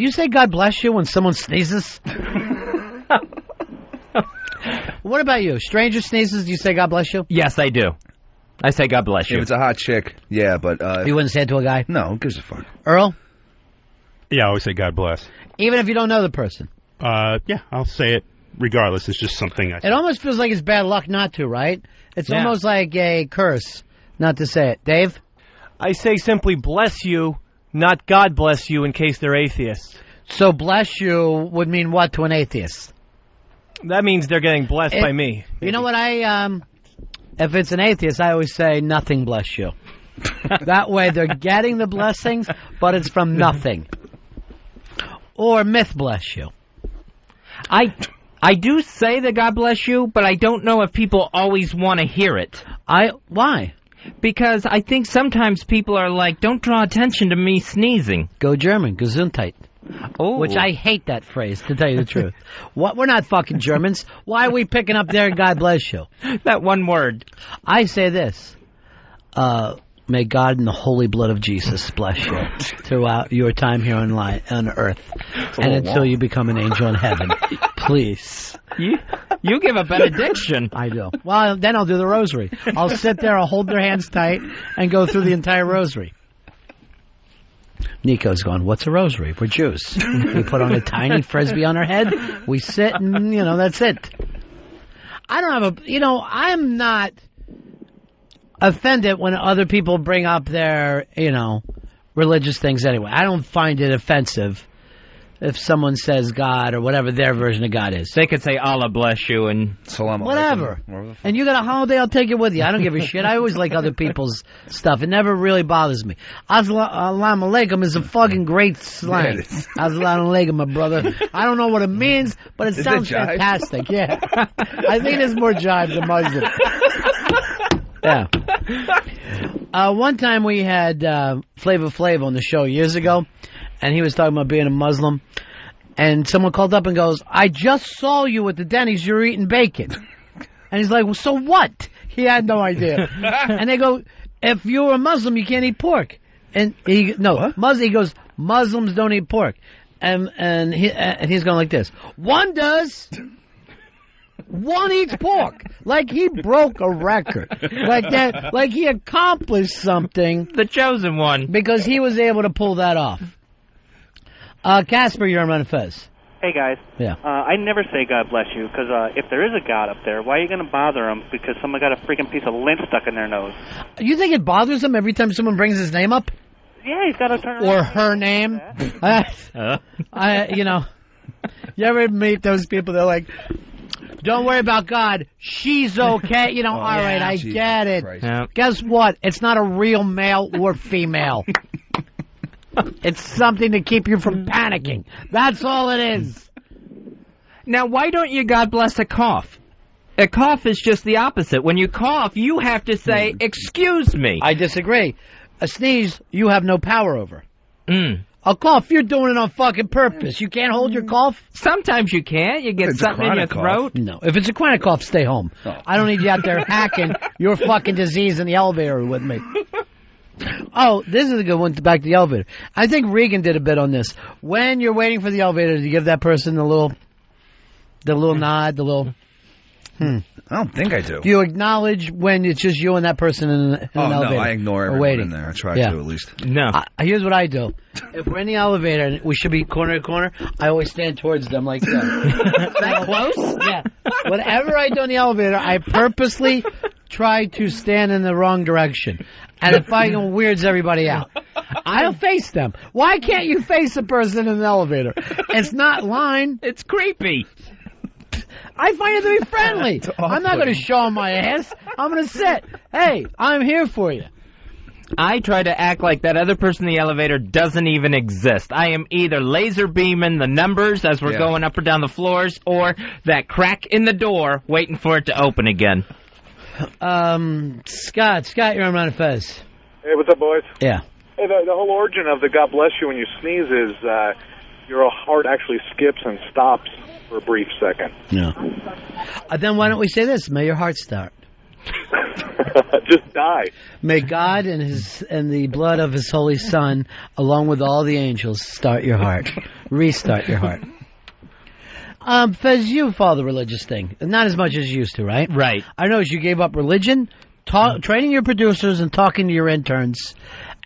Do you say God bless you when someone sneezes? What about you? Stranger sneezes, do you say God bless you? Yes, I do. I say God bless you. If it's a hot chick, yeah, but... You wouldn't say it to a guy? No, who gives a fuck? Earl? Yeah, I always say God bless. Even if you don't know the person? Yeah, I'll say it regardless. It's just something I say. It almost feels like it's bad luck not to, right? It's almost like a curse not to say it. Dave? I say simply bless you, not God bless you in case they're atheists. So bless you would mean what to an atheist? That means they're getting blessed by me. You know what if it's an atheist, I always say nothing bless you. That way they're getting the blessings, but it's from nothing. Or myth bless you. I do say that God bless you, but I don't know if people always want to hear it. Why? Because I think sometimes people are like, don't draw attention to me sneezing. Go German, Gesundheit. Oh. Which I hate that phrase, to tell you the truth. We're not fucking Germans. Why are we picking up their God bless you? That one word. I say this. May God and the holy blood of Jesus bless you throughout your time here on earth. And until you become an angel in heaven. Please. You give a benediction. I do. Well, then I'll do the rosary. I'll sit there, I'll hold their hands tight, and go through the entire rosary. Nico's going, what's a rosary? We're Jews. We put on a tiny frisbee on our head, we sit, and, that's it. I don't have I'm not offended when other people bring up their, religious things anyway. I don't find it offensive if someone says God or whatever their version of God is. They could say Allah bless you and Salam whatever. alaikum. And you got a holiday, I'll take it with you. I don't give a shit. I always like other people's stuff. It never really bothers me. Assalamu alaikum is a fucking great slang. Assalamu alaikum, my brother. I don't know what it means, but it sounds fantastic. Yeah. I think there's more jive than Muslim. Yeah. One time we had Flavor Flav on the show years ago, and he was talking about being a Muslim, and someone called up and goes, I just saw you at the Denny's, you were eating bacon. And he's like, well, so what? He had no idea. And they go, if you're a Muslim, you can't eat pork. And he goes, Muslims don't eat pork. And he's going like this, one does. One eats pork. Like he broke a record. Like that. Like he accomplished something. The chosen one. Because he was able to pull that off. Casper, you're on Fez. Hey, guys. Yeah. I never say God bless you, because if there is a God up there, why are you going to bother him because someone got a freaking piece of lint stuck in their nose? You think it bothers him every time someone brings his name up? Yeah, he's got to turn around. Or her name. You ever meet those people that are like, don't worry about God. She's okay. All right, I get it. Yeah. Guess what? It's not a real male or female. It's something to keep you from panicking. That's all it is. Now, why don't you God bless a cough? A cough is just the opposite. When you cough, you have to say, excuse me. I disagree. A sneeze, you have no power over. Mm. A cough, you're doing it on fucking purpose. You can't hold your cough? Sometimes you can't. You get something in your throat. No. If it's a chronic cough, stay home. Oh. I don't need you out there hacking your fucking disease in the elevator with me. Oh, this is a good one, back to the elevator. I think Regan did a bit on this. When you're waiting for the elevator, do you give that person the little nod, the little... I don't think I do. Do you acknowledge when it's just you and that person in an elevator? No, I ignore everyone in there. I try to, at least. No. Here's what I do. If we're in the elevator and we should be corner to corner, I always stand towards them like that. That close? Yeah. Whatever I do in the elevator, I purposely try to stand in the wrong direction. And it fucking weirds everybody out. I don't face them. Why can't you face a person in an elevator? It's not line. It's creepy. I find it to be friendly. I'm not going to show them my ass. I'm going to sit. Hey, I'm here for you. I try to act like that other person in the elevator doesn't even exist. I am either laser beaming the numbers as we're going up or down the floors, or that crack in the door waiting for it to open again. Scott, you're on Ron Fez. Hey, what's up, boys? Yeah. Hey, the whole origin of the God bless you when you sneeze is your heart actually skips and stops for a brief second. No. Then why don't we say this? May your heart start. Just die. May God and the blood of His Holy Son, along with all the angels, restart your heart. Fez, you follow the religious thing, not as much as you used to, right? Right. I noticed you gave up religion, training your producers, and talking to your interns,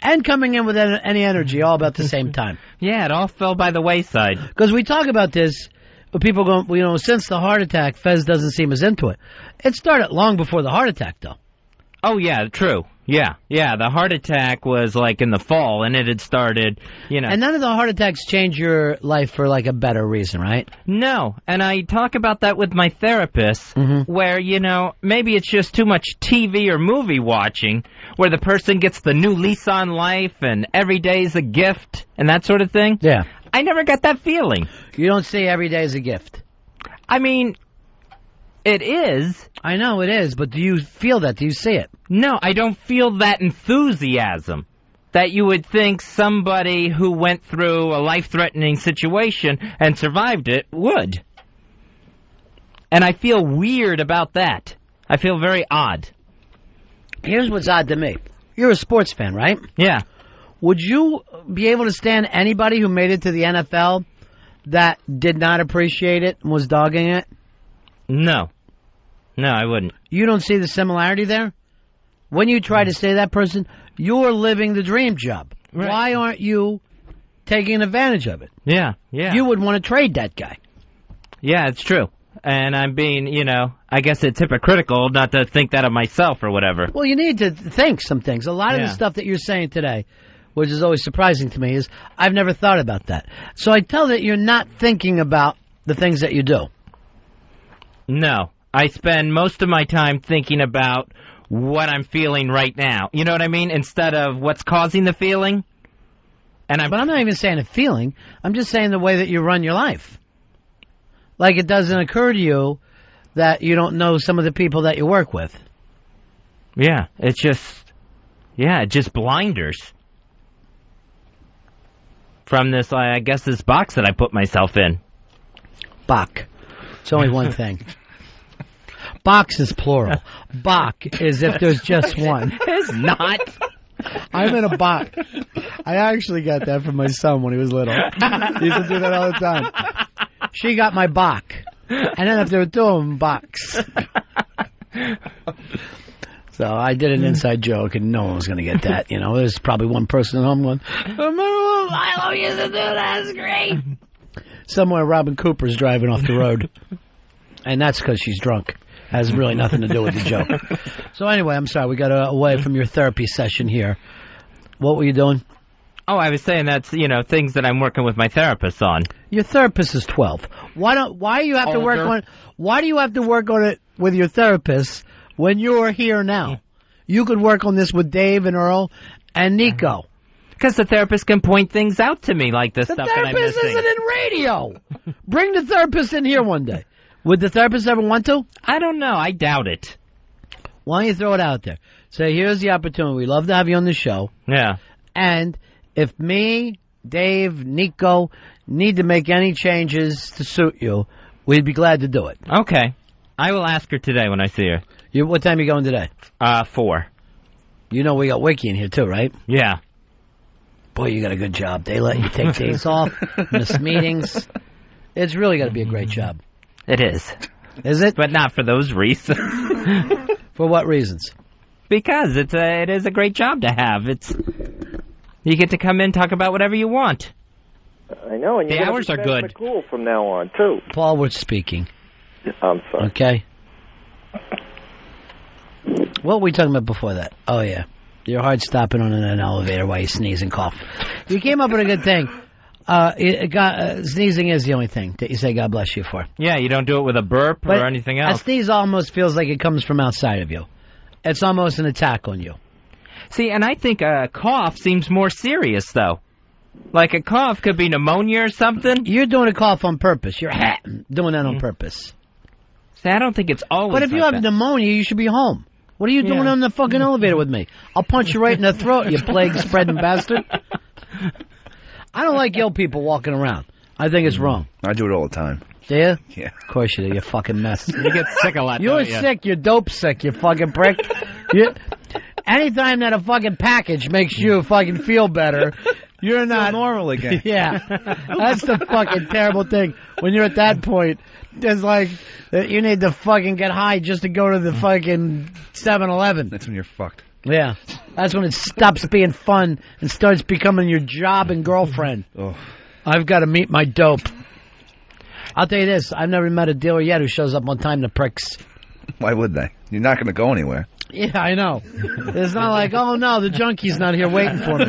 and coming in with any energy, all about the same time. Yeah, it all fell by the wayside. Because we talk about this. But people go, since the heart attack, Fez doesn't seem as into it. It started long before the heart attack, though. Oh, yeah, true. Yeah, the heart attack was, like, in the fall, and it had started, And none of the heart attacks change your life for, like, a better reason, right? No, and I talk about that with my therapist, where, maybe it's just too much TV or movie watching, where the person gets the new lease on life, and every day's a gift, and that sort of thing. Yeah. I never got that feeling. You don't see every day as a gift. I mean, it is. I know it is, but do you feel that? Do you see it? No, I don't feel that enthusiasm that you would think somebody who went through a life-threatening situation and survived it would. And I feel weird about that. I feel very odd. Here's what's odd to me. You're a sports fan, right? Yeah. Would you be able to stand anybody who made it to the NFL that did not appreciate it and was dogging it? No. No, I wouldn't. You don't see the similarity there? When you try to say that person, you're living the dream job. Right. Why aren't you taking advantage of it? Yeah. You would want to trade that guy. Yeah, it's true. And I'm being, I guess it's hypocritical not to think that of myself or whatever. Well, you need to think some things. A lot of the stuff that you're saying today, which is always surprising to me, is I've never thought about that. So I tell that you're not thinking about the things that you do. No. I spend most of my time thinking about what I'm feeling right now. You know what I mean? Instead of what's causing the feeling. But I'm not even saying a feeling. I'm just saying the way that you run your life. Like it doesn't occur to you that you don't know some of the people that you work with. Yeah, it's just blinders. From this, I guess, this box that I put myself in. Bach. It's only one thing. Box is plural. Bach is if there's just one. It's not. I'm in a box. I actually got that from my son when he was little. He used to do that all the time. She got my Bach. And then if there were two of them, box. So I did an inside joke, and no one was going to get that. There's probably one person at home going, Milo used to do that. That's great. Somewhere Robin Cooper's driving off the road. And that's because she's drunk. Has really nothing to do with the joke. So anyway, I'm sorry. We got away from your therapy session here. What were you doing? Oh, I was saying that's, things that I'm working with my therapist on. Your therapist is 12. Why do you have to work on it with your therapist when you're here now? You could work on this with Dave and Earl and Nico. Because the therapist can point things out to me like this stuff that I'm missing. The therapist isn't in radio. Bring the therapist in here one day. Would the therapist ever want to? I don't know. I doubt it. Why don't you throw it out there? Say, here's the opportunity. We'd love to have you on the show. Yeah. And if me, Dave, Nico need to make any changes to suit you, we'd be glad to do it. Okay. I will ask her today when I see her. What time are you going today? 4. We got Wiki in here too, right? Yeah. Boy, you got a good job. They let you take days off, miss meetings. It's really got to be a great job. It is. Is it? But not for those reasons. For what reasons? Because it is a great job to have. You get to come in, talk about whatever you want. I know, and the hours are good. Cool from now on too. Paul, we're speaking. I'm sorry. Okay. What were we talking about before that? Oh yeah, your heart stopping on an elevator while you sneeze and cough. You came up with a good thing. Sneezing is the only thing that you say God bless you for. Yeah, you don't do it with a burp or anything else. A sneeze almost feels like it comes from outside of you. It's almost an attack on you. See, and I think a cough seems more serious, though. Like a cough could be pneumonia or something. You're doing a cough on purpose. You're doing that on purpose. See, I don't think it's always But if you have pneumonia, you should be home. What are you doing on the fucking elevator with me? I'll punch you right in the throat, you plague-spreading bastard. I don't like ill people walking around. I think it's wrong. I do it all the time. Do you? Yeah. Of course you do, you fucking mess. You get sick a lot. You're sick, you're dope sick, you fucking prick. Anytime that a fucking package makes you fucking feel better, you're not normal again. Yeah. That's the fucking terrible thing. When you're at that point, it's like you need to fucking get high just to go to the fucking 7-Eleven. That's when you're fucked. Yeah. That's when it stops being fun and starts becoming your job and girlfriend. Oh. I've got to meet my dope. I'll tell you this, I've never met a dealer yet who shows up on time to pricks. Why would they? You're not going to go anywhere. Yeah, I know. It's not like, oh no, the junkie's not here waiting for me.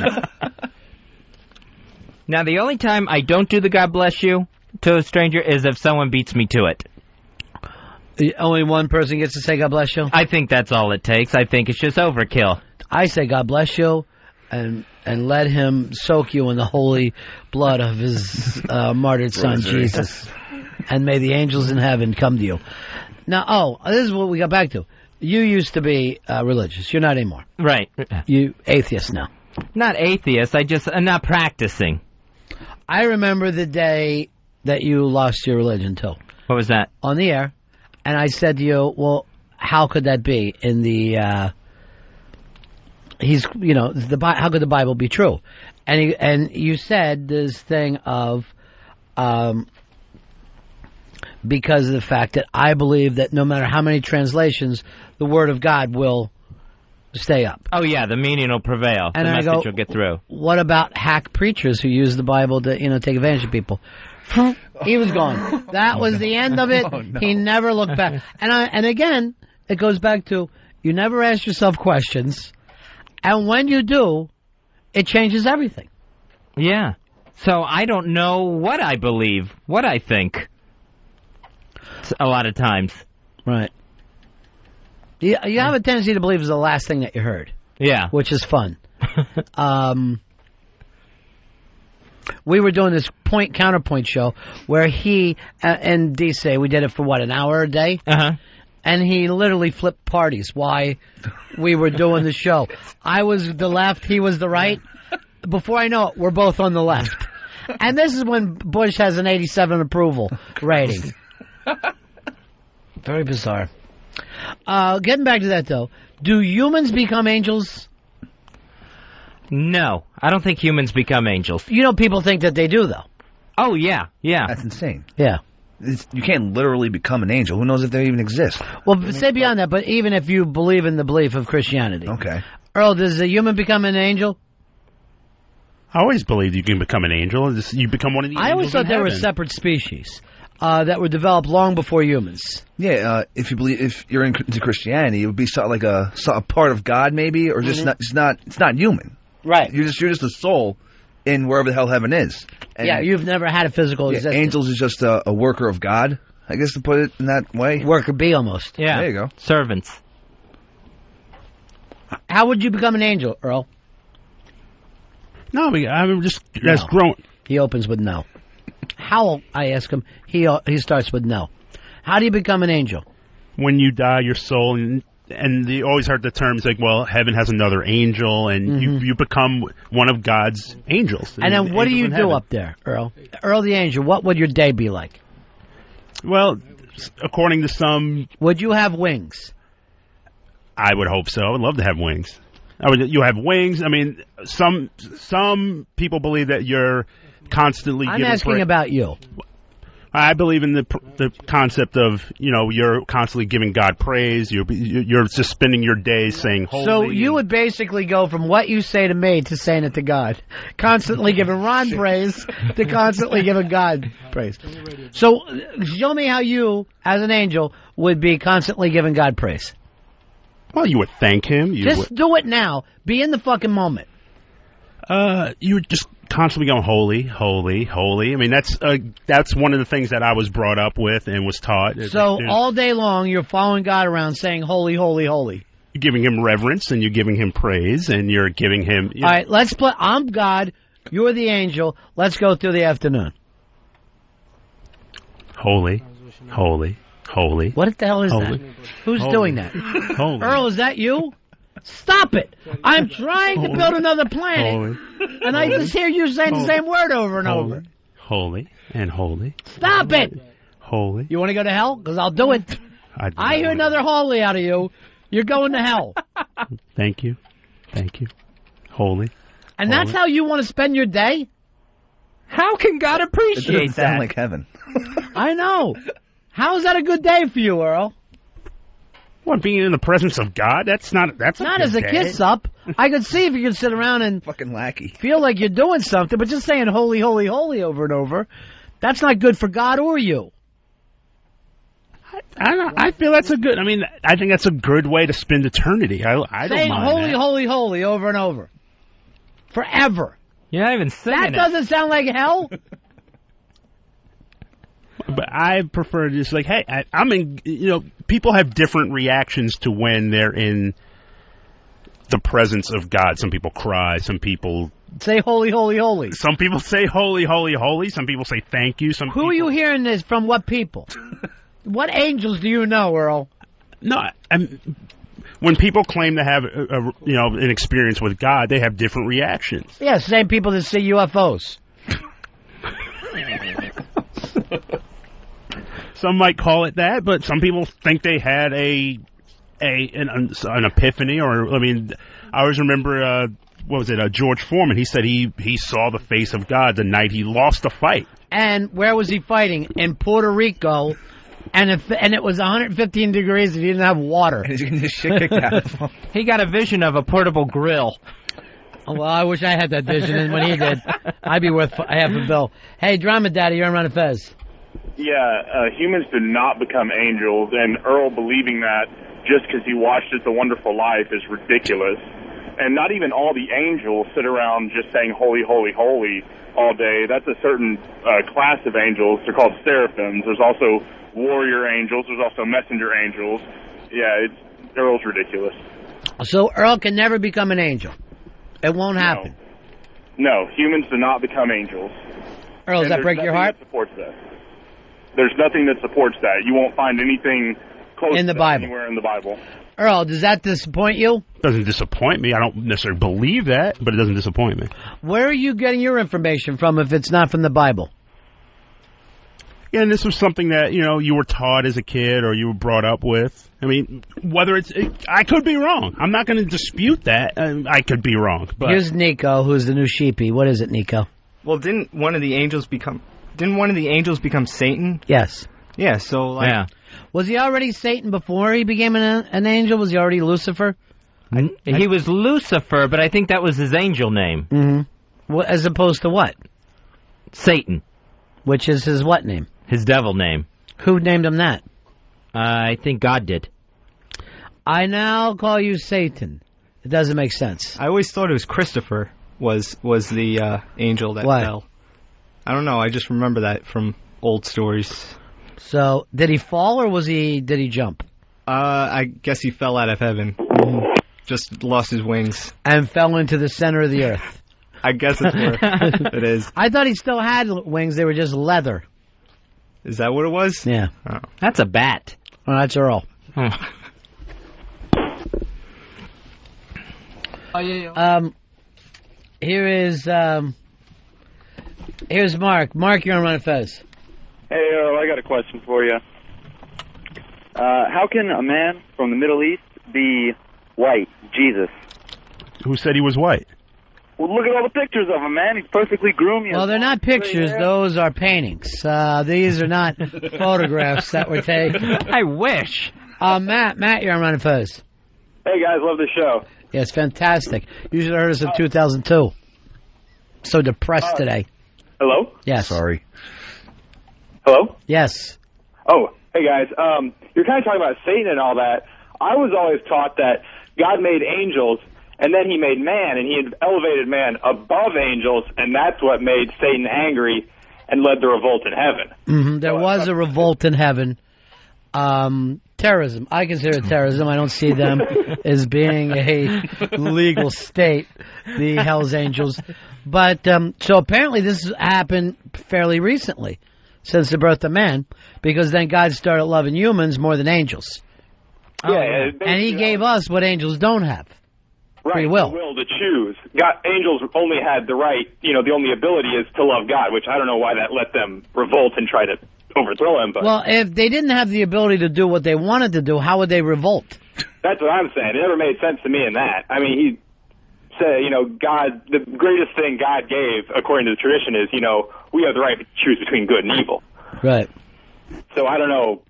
Now, the only time I don't do the God bless you to a stranger is if someone beats me to it. Only one person gets to say God bless you? I think that's all it takes. I think it's just overkill. I say God bless you and let him soak you in the holy blood of his martyred son, Jesus. And may the angels in heaven come to you. Now, this is what we got back to. You used to be religious. You're not anymore. Right. You atheist now. Not atheist. I'm not practicing. I remember the day that you lost your religion, too. What was that? On the air. And I said to you, well, how could that be in the, how could the Bible be true? And you said this thing of, because of the fact that I believe that no matter how many translations, the Word of God will stay up. Oh, yeah, the meaning will prevail. And the I message go, will get through. What about hack preachers who use the Bible to, take advantage of people? He was gone. That was the end of it. Oh, no. He never looked back. And again, it goes back to you never ask yourself questions, and when you do, it changes everything. Yeah. So I don't know what I believe, what I think. A lot of times. Right. You have a tendency to believe it's the last thing that you heard. Yeah. Which is fun. We were doing this point-counterpoint show where he and D-Say, we did it for, an hour a day? Uh-huh. And he literally flipped parties while we were doing the show. I was the left, he was the right. Before I know it, we're both on the left. And this is when Bush has an 87 approval rating. Very bizarre. Getting back to that, though, do humans become angels? No, I don't think humans become angels. People think that they do, though. Oh, yeah. That's insane. Yeah. You can't literally become an angel. Who knows if they even exist? Well, say beyond that, but even if you believe in the belief of Christianity. Okay. Earl, does a human become an angel? I always believed you can become an angel. You become one of the angels. I always thought they were separate species that were developed long before humans. Yeah, if you're into Christianity, it would be sort of like a part of God, maybe, or just it's not human. Right. You're just a soul in wherever the hell heaven is. And you've never had a physical existence. Angels is just a worker of God, I guess, to put it in that way. Worker bee, almost. Yeah. There you go. Servants. How would you become an angel, Earl? No, I'm just that's grown. He opens with no. How, I ask him, he starts with no. How do you become an angel? When you die, your soul, and you always heard the terms like, well, heaven has another angel, and you become one of God's angels. And then what do you do up there, Earl? Earl the angel, what would your day be like? Well, according to some... Would you have wings? I would hope so. I would love to have wings. You have wings. I mean, some people believe that you're constantly I'm asking about you. I believe in the concept of, you're constantly giving God praise. You're just spending your day saying holy. So you would basically go from what you say to me to saying it to God. Constantly giving Ron praise to constantly giving God praise. So show me how you, as an angel, would be constantly giving God praise. Well, you would thank him. Do it now. Be in the fucking moment. You would just constantly going holy, holy, holy. I mean, that's one of the things that I was brought up with and was taught. So all day long, you're following God around saying holy, holy, holy. You're giving him reverence and you're giving him praise and you're giving him... All right, let's play. I'm God. You're the angel. Let's go through the afternoon. Holy, holy, holy. What the hell is holy. that? Who's doing that? Holy. Earl, is that you? Stop it! I'm trying to build another planet, and I just hear you saying the same word over and over. holy, and holy, Stop it! holy. You want to go to hell? Because I'll do it. I hear another holy out of you. You're going to hell. Thank you. Holy. And that's how you want to spend your day? How can God It appreciate doesn't sound that? like heaven. I know. How is that a good day for you, Earl? What, being in the presence of God? That's not a Not good as a day. kiss up. I could see if you could sit around and Fucking lackey. feel like you're doing something, but just saying holy, holy, holy over and over, that's not good for God or you. I feel that's a good. I mean, I think that's a good way to spend eternity. I don't Saying mind holy, that. holy, holy over and over. Forever. You're not even singing That it. doesn't sound like hell. But I prefer just like, hey, I'm in. You know, people have different reactions to when they're in the presence of God. Some people cry. Some people. Say holy, holy, holy. Some people say holy, holy, holy. Some people say thank you. Who are you hearing this from? What people? What angels do you know, Earl? No, when people claim to have an experience with God, they have different reactions. Yeah, same people that see UFOs. Some might call it that, but some people think they had an epiphany, or I mean, I always remember what was it? George Foreman. He said he saw the face of God the night he lost the fight. And where was he fighting? In Puerto Rico. And it was 115 degrees and he didn't have water. And he's getting his shit kicked out of him. He got a vision of a portable grill. Oh, well, I wish I had that vision, and when he did, I'd be worth half a bill. Hey, Drama Daddy, you're on Run of Fez. Yeah, humans do not become angels, and Earl believing that just because he watched It's a Wonderful Life is ridiculous. And not even all the angels sit around just saying holy, holy, holy all day. That's a certain class of angels. They're called seraphims. There's also warrior angels. There's also messenger angels. Yeah, Earl's ridiculous. So Earl can never become an angel. It won't happen. No, humans do not become angels. Earl, does And that break your heart? that supports that. There's nothing that supports that. You won't find anything close In the to that Bible. anywhere in the Bible. Earl, does that disappoint you? Doesn't disappoint me. I don't necessarily believe that, but it doesn't disappoint me. Where are you getting your information from if it's not from the Bible? Yeah, and this was something that, you were taught as a kid or you were brought up with. I mean, I could be wrong. I'm not going to dispute that. I could be wrong. But Here's Nico, who's the new sheepy. What is it, Nico? Well, didn't one of the angels become Satan? Yes. Yeah, so like Yeah. Was he already Satan before he became an angel? Was he already Lucifer? He was Lucifer, but I think that was his angel name. Mm-hmm. Well, as opposed to what? Satan. Which is his what name? His devil name. Who named him that? I think God did. I now call you Satan. It doesn't make sense. I always thought it was Christopher was the angel that Why? fell. I don't know. I just remember that from old stories. So, did he fall or did he jump? I guess he fell out of heaven. Just lost his wings. And fell into the center of the earth. I guess it's where it is. I thought he still had wings. They were just leather. Is that what it was? Yeah. Oh. That's a bat. Well, that's Earl. Here's Mark. Mark, you're on Run of Fez. Hey, Earl, I got a question for you. How can a man from the Middle East be white, Jesus? who said he was white? Well, look at all the pictures of him, man. He's perfectly groomed. Well, they're not pictures. Those are paintings. These are not photographs that were taken. I wish. Matt, you're on Run of Fez. Hey, guys, love the show. Yeah, it's fantastic. You should have heard us in 2002. So depressed today. Hello? Yes. Sorry. Hello? Yes. Oh, hey, guys. You're kind of talking about Satan and all that. I was always taught that God made angels, and then he made man, and he had elevated man above angels, and that's what made Satan angry and led the revolt in heaven. Mm-hmm. There was a revolt in heaven. Terrorism. I consider it terrorism. I don't see them as being a legal state, the Hells Angels. But so apparently this happened fairly recently, since the birth of man, because then God started loving humans more than angels. Yeah, And he gave us what angels don't have. free will. The will to choose. Angels only had the right, the only ability is to love God, which I don't know why that let them revolt and try to overthrow him. But well, if they didn't have the ability to do what they wanted to do, how would they revolt? That's what I'm saying. It never made sense to me in that. I mean, he said, God, the greatest thing God gave, according to the tradition, is, we have the right to choose between good and evil. Right. So I don't know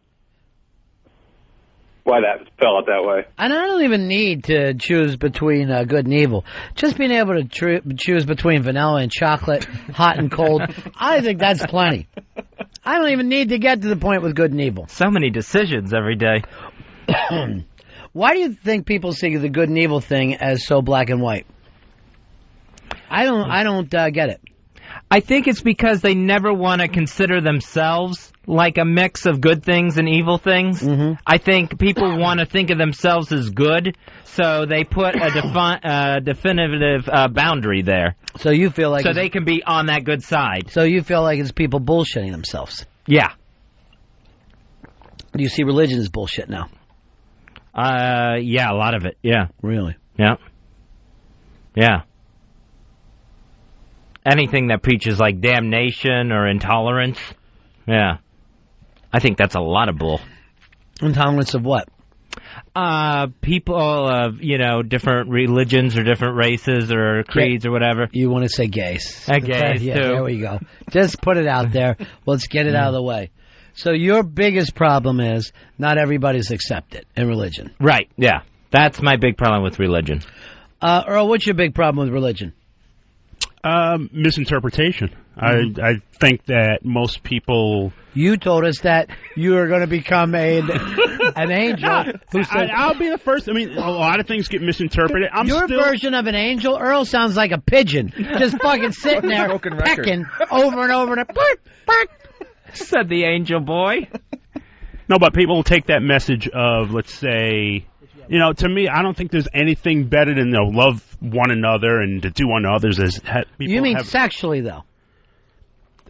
why that fell out that way. And I don't even need to choose between good and evil. Just being able to choose between vanilla and chocolate, hot and cold, I think that's plenty. I don't even need to get to the point with good and evil. So many decisions every day. Why do you think people see the good and evil thing as so black and white? I don't get it. I think it's because they never want to consider themselves like a mix of good things and evil things. Mm-hmm. I think people want to think of themselves as good, so they put a definitive boundary there. So you feel like... So they can be on that good side. So you feel like it's people bullshitting themselves. Yeah. Do you see religion as bullshit now? Yeah, a lot of it, yeah. Really? Yeah. Yeah. Anything that preaches like damnation or intolerance, yeah. I think that's a lot of bull. Intolerance of what? People of, different religions or different races or creeds or whatever. You want to say gays. Gays, yeah, too. There we go. Just put it out there. Let's get it out of the way. So your biggest problem is not everybody's accepted in religion. Right, yeah. That's my big problem with religion. Earl, what's your big problem with religion? Misinterpretation. Mm-hmm. I think that most people... You told us that you are going to become an angel. I'll be the first. I mean, a lot of things get misinterpreted. Your version of an angel, Earl, sounds like a pigeon. Just fucking sitting there pecking over and over and bark, bark. Said the angel boy. No, but people will take that message of, let's say... to me, I don't think there's anything better than love one another and to do unto others as people. You mean sexually, though?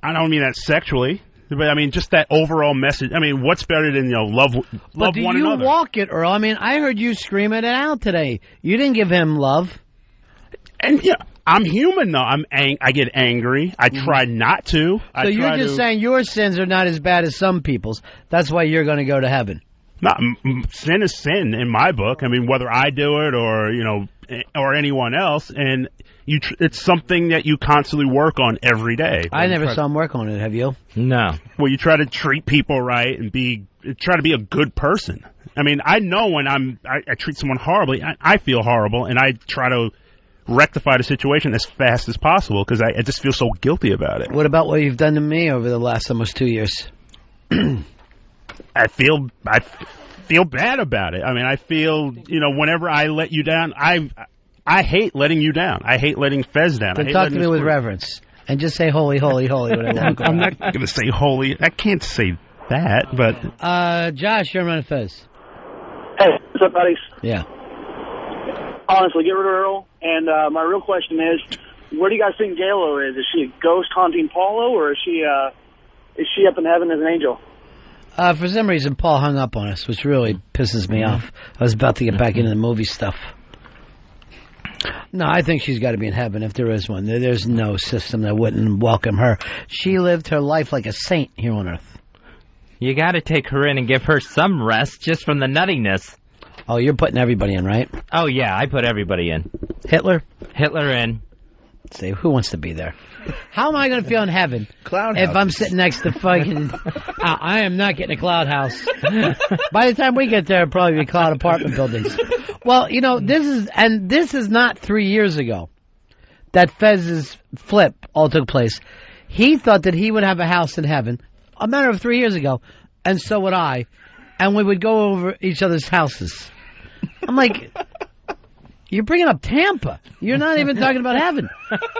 I don't mean that sexually, but I mean just that overall message. I mean, what's better than love one another? But do you walk it, Earl? I mean, I heard you screaming it out today. You didn't give him love. And yeah, I'm human though. I get angry. I try not to. So you're just saying your sins are not as bad as some people's. That's why you're going to go to heaven. Not sin is sin in my book. I mean, whether I do it or anyone else, and it's something that you constantly work on every day. I never saw him work on it. Have you? No. Well, you try to treat people right and try to be a good person. I mean, I know when I treat someone horribly, I feel horrible, and I try to rectify the situation as fast as possible because I just feel so guilty about it. What about what you've done to me over the last almost 2 years? I feel bad about it. I mean, I feel, whenever I let you down, I hate letting you down. I hate letting Fez down. Then talk to me with reverence and just say holy, holy, holy. When I walk I'm not going to say holy. I can't say that, but... Josh, you're running Fez. Hey, what's up, buddies? Yeah. Honestly, get rid of Earl. And my real question is, where do you guys think J-Lo is? Is she a ghost haunting Paulo, or is she up in heaven as an angel? For some reason, Paul hung up on us, which really pisses me off. I was about to get back into the movie stuff. No, I think she's got to be in heaven if there is one. There's no system that wouldn't welcome her. She lived her life like a saint here on Earth. You got to take her in and give her some rest just from the nuttiness. Oh, you're putting everybody in, right? Oh, yeah, I put everybody in. Hitler? Hitler in. Say, who wants to be there? How am I going to feel in heaven cloud if houses. I'm sitting next to fucking... I am not getting a cloud house. By the time we get there, it'll probably be cloud apartment buildings. Well, this is not 3 years ago that Fez's flip all took place. He thought that he would have a house in heaven a matter of 3 years ago, and so would I, and we would go over each other's houses. I'm like... You're bringing up Tampa. You're not even talking about heaven.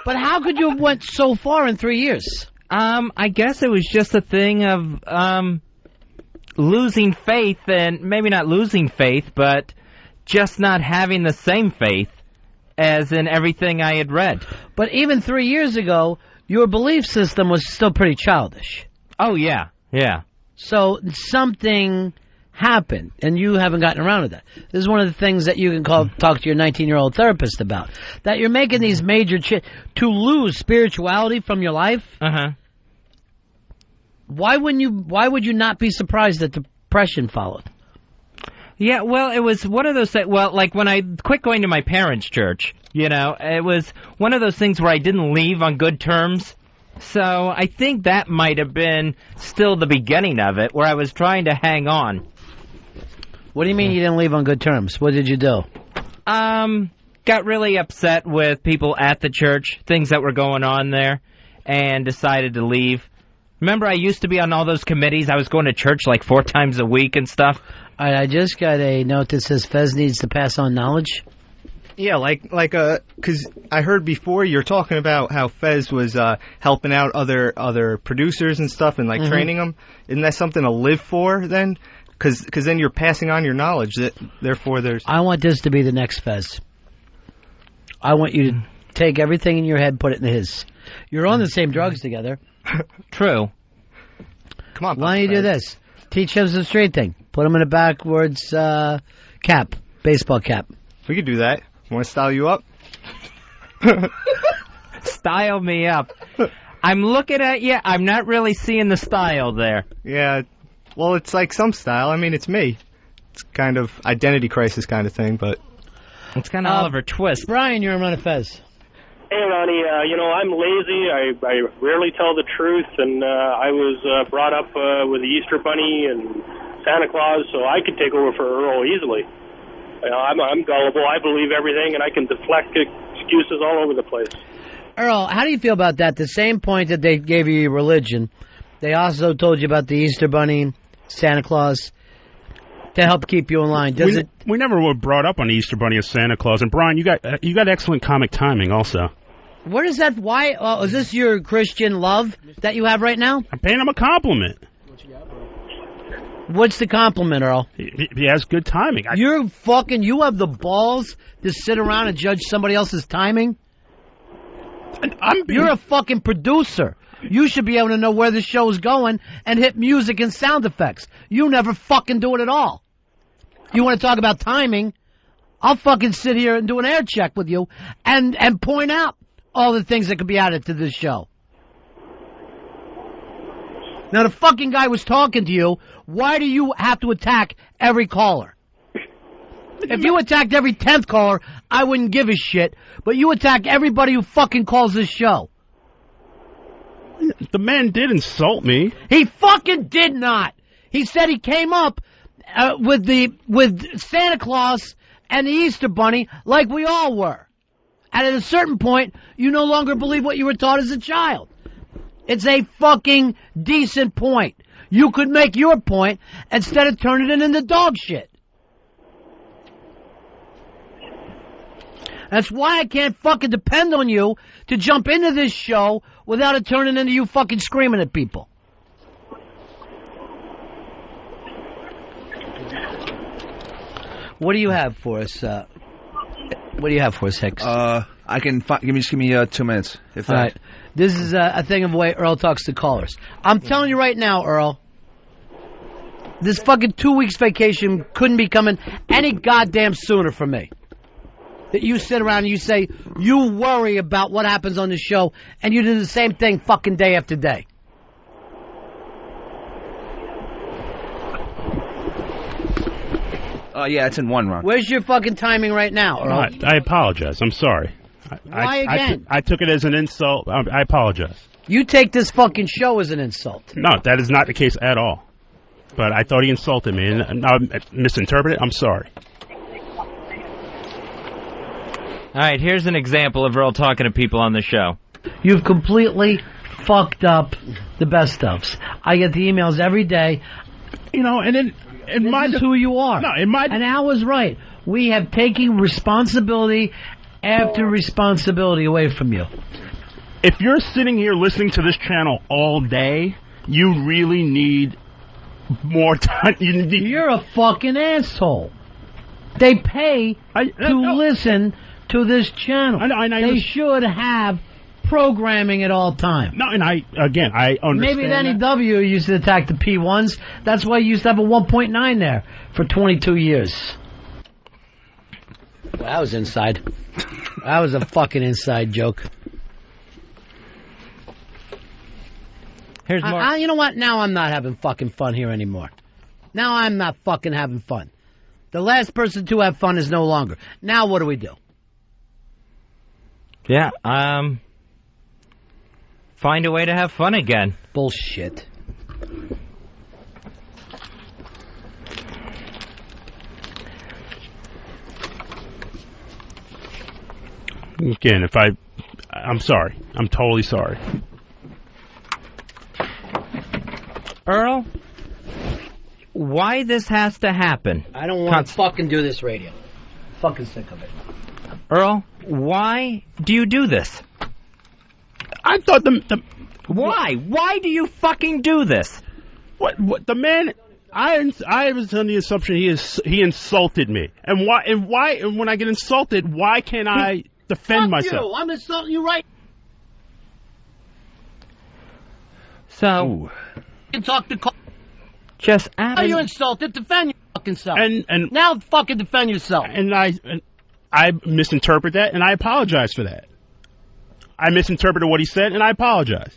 But how could you have went so far in 3 years? I guess it was just a thing of losing faith, and maybe not losing faith, but just not having the same faith as in everything I had read. But even 3 years ago, your belief system was still pretty childish. Oh, yeah, yeah. So something happen, and you haven't gotten around to that. This is one of the things that you can talk to your 19-year-old therapist about. That you're making these major to lose spirituality from your life. Why would you not be surprised that depression followed? Yeah, well, it was one of those things. Well, like when I quit going to my parents' church, it was one of those things where I didn't leave on good terms. So I think that might have been still the beginning of it, where I was trying to hang on. What do you mean you didn't leave on good terms? What did you do? Got really upset with people at the church, things that were going on there, and decided to leave. Remember, I used to be on all those committees. I was going to church like 4 times a week and stuff. All right, I just got a note that says Fez needs to pass on knowledge. Yeah, because I heard before you're talking about how Fez was helping out other producers and stuff and training them. Isn't that something to live for then? Because then you're passing on your knowledge. Therefore, I want this to be the next Fez. I want you to take everything in your head, put it in his. You're on the same drugs together. True. Come on, why don't you do this? Teach him the straight thing. Put him in a backwards cap, baseball cap. We could do that. Want to style you up? Style me up. I'm looking at you. I'm not really seeing the style there. Yeah. Well, it's like some style. I mean, it's me. It's kind of identity crisis kind of thing, but it's kind of Oliver Twist. Brian, you're on a Fez. Hey, Ronnie, I'm lazy. I rarely tell the truth, and I was brought up with the Easter Bunny and Santa Claus, so I could take over for Earl easily. I'm gullible. I believe everything, and I can deflect excuses all over the place. Earl, how do you feel about that? The same point that they gave you religion, they also told you about the Easter Bunny, Santa Claus, to help keep you in line. We never were brought up on the Easter Bunny or Santa Claus. And Brian, you got excellent comic timing also. What is that? Why? Is this your Christian love that you have right now? I'm paying him a compliment. What's the compliment, Earl? He has good timing. You have the balls to sit around and judge somebody else's timing? You're a fucking producer. You should be able to know where the show's going and hit music and sound effects. You never fucking do it at all. You want to talk about timing? I'll fucking sit here and do an air check with you and point out all the things that could be added to this show. Now, the fucking guy was talking to you. Why do you have to attack every caller? If you attacked every 10th caller, I wouldn't give a shit. But you attack everybody who fucking calls this show. The man did insult me. He fucking did not. He said he came up with Santa Claus and the Easter Bunny like we all were. And at a certain point, you no longer believe what you were taught as a child. It's a fucking decent point. You could make your point instead of turning it into dog shit. That's why I can't fucking depend on you to jump into this show without it turning into you fucking screaming at people. What do you have for us? What do you have for us, Hicks? I can give me 2 minutes. All right. This is a thing of the way Earl talks to callers. I'm telling you right now, Earl, this fucking 2 weeks vacation couldn't be coming any goddamn sooner for me. That you sit around and you say you worry about what happens on the show, and you do the same thing fucking day after day. Yeah, it's in one run. Where's your fucking timing right now, Earl? I apologize. I'm sorry. Why again? I took it as an insult. I apologize. You take this fucking show as an insult. No, that is not the case at all. But I thought he insulted me, and I misinterpreted it. I'm sorry. All right, here's an example of Earl talking to people on the show. You've completely fucked up the best ofs. I get the emails every day. And then this is who you are. No, and Al was right. We have taken responsibility after responsibility away from you. If you're sitting here listening to this channel all day, you really need more time. You're a fucking asshole. They pay to listen to this channel. I they should have programming at all time. No, and I understand. Maybe the that. NEW used to attack the P1s. That's why you used to have a 1.9 there for 22 years. Well, that was inside. That was a fucking inside joke. Here's more. You know what? Now I'm not having fucking fun here anymore. Now I'm not fucking having fun. The last person to have fun is no longer. Now what do we do? Yeah, find a way to have fun again. Bullshit. Again, I'm sorry. I'm totally sorry. Earl, why this has to happen? I don't want to fucking do this radio. Fucking sick of it. Earl, why do you do this? I thought Why? Why do you fucking do this? What the man? I was on the assumption he insulted me, and why when I get insulted, why can't I defend myself? You. I'm insulting you right. So, you can talk to. Just Are you insulted? Defend your fucking self. And now fucking defend yourself. And I misinterpret that, and I apologize for that. I misinterpreted what he said, and I apologize.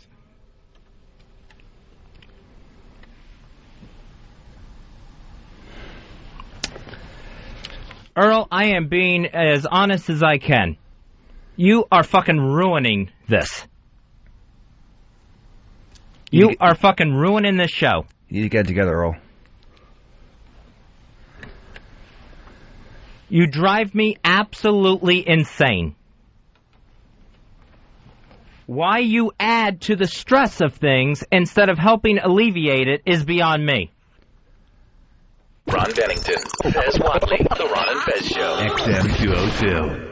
Earl, I am being as honest as I can. You are fucking ruining this. You are fucking ruining this show. You need to get it together, Earl. You drive me absolutely insane. Why you add to the stress of things instead of helping alleviate it is beyond me. Ron Bennington, Fez Watley, The Ron and Fez Show. XM202.